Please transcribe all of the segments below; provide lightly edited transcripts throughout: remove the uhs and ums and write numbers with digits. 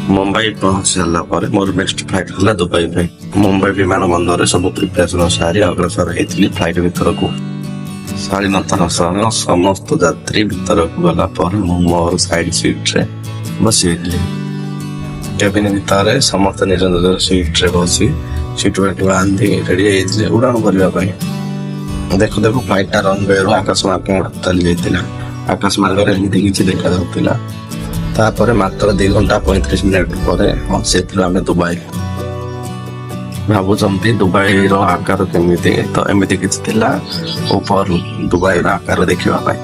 मुंबई पहुंच सारा पर मोर नेक्स्ट फ्लाइट है दुबई पे। मुंबई विमान बंदर सब प्रिपेरेसन सारी अग्रसर होती फ्लाइट भर को साढ़े 9 सह समस्त यात्री भर को गला पर मोर साइड सीट रे बसी केबिन भितर समस्त निज निज सीट रे बसी सीट बेल्ट बांधि रेडी उड़ाण करने। देखो देखो फ्लाइट रनवे रू आकाश मार्ग चली जाता। आकाश मार्ग एमती किसी देखा जाता। तापर मात्र 2 घंटा 35 मिनट पर आम दुबई भावुंट दुबई आकार केमी तो एमती किसी ऊपर दुबई आकार देखापी।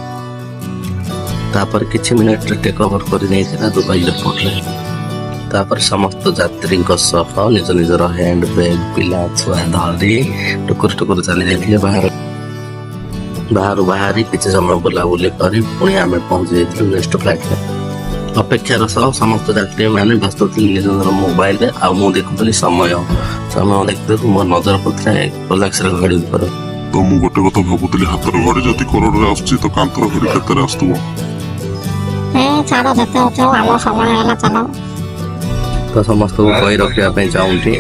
तापर किछि मिनट टेक ओवर कर दुबई एयरपोर्ट रे। तापर समस्त यात्री निज निजर हैंड बैग पिला छुआ धरी टुकुर टुकुर चली जाइए बाहर बाहरी किसी समय बुलाबुली कर पुणी आम पहुंची जाइए नेक्स्ट फ्लाइट में। अपेक्षार सह समस्त यात्री मैंने व्यस्त थे निज मोबाइल रे। आ मु देखुली समय समय देखते मोर नजर पड़ता रोलेक्स घड़ी ऊपर। तो मु गोटे कथा भाबुतली हातर घड़ी जति करोड़ रे आछी तो कांतर घड़ी केते रे आस्तुबो। छाड़ जते होतो आलो समय होला चलो। तो समस्त को कही रखिया पे चाहूँगी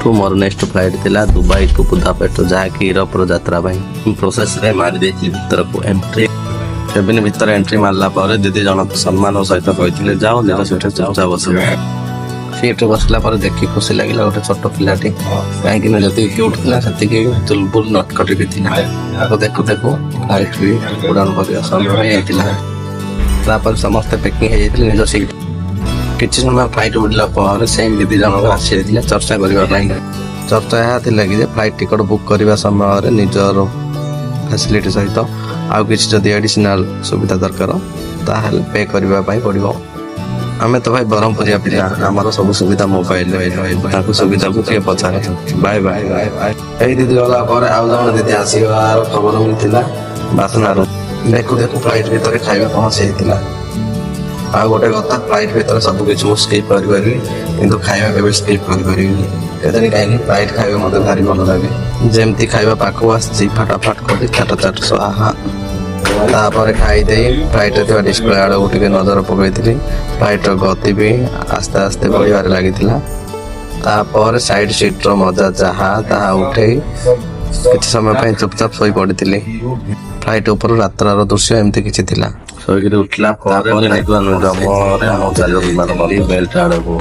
तो मोर नेक्स्ट फ्लाइट थिला दुबई टू बुदापेस्ट जहाँकि यूरोप यात्रा प्रोसेस रे मारी देछि भीतर को एंट्री। केबिन भीतर एंट्री मारला पर दीदी जन सम्मान सहित कहते जाओ निज सीट चुपचाप बस। सीट बसला पर देखी खुशी लगे गोटे छोट पिलाटी कहीं जी क्यूट था से चुलबुल नटखटी भी था। देखु देखु फ्लाइट भी उड़ान कर समय होता। समस्ते पैकिंग हो जाते निज सीट। किसी समय फ्लाइट उड़ला पर सेम दीदी जन आसी चर्चा करने। चर्चा यह कि फ्लाइट टिकट बुक करने समय निजर फैसिलिटी सहित आउ किसी जदि एडिशनल सुविधा दरकार ताहले पे करबा पई पड़िबो। आमे तो भाई ब्रह्मपुरिया पिला हमर सब सुविधा मोबाइल रे सुविधा को के पछारे बाय बाय बाय बाय। एई दीदी वाला पर आउ जण दीदी आसीबार खबर मिलथिला बासनार। देखो देखो फ्लाइट भीतर खाଇବା पहुंचैतिला। आ गोटे कथा फ्लाइट भीतर सब किछ स्किप कर परबी किंतु खाଇବା केबे स्किप कर परबी केतनी काई फ्लाइट खाଇବା मते भारी भल लागे। जेमती खाଇବା पाखो आसी फटाफट कर चाट चाट स्वाहा। तापर खाई दे फ्लाइट रे डिस्प्ले आड़ उठे नजर पकईली। फ्लाइट गति भी आस्ते आस्ते बढ़िबार लागितिला। तापर साइड सीट रो मजा जहा ताहा उठे किछि समय पई चुपचाप सोई पड़ितिली। फ्लाइट ऊपर रात्रार दृश्य एमती किछि थिला। सोईकरी उठला पर बेल्ट आड़को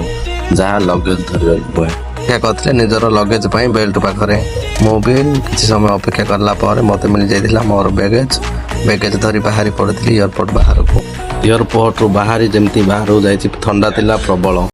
जहाँ लगेज धरवा क्या कहते निजर लगेज बेल्ट पाखरे मोबाइल किसी समय अपेक्षा करला पर मते मिल जाइतिला मोर बैगेज धरी बाहरी पड़ती एयरपोर्ट बाहर को। एयरपोर्ट बाहरी जमती बाहर जाइछि ठंडा थिला प्रबल।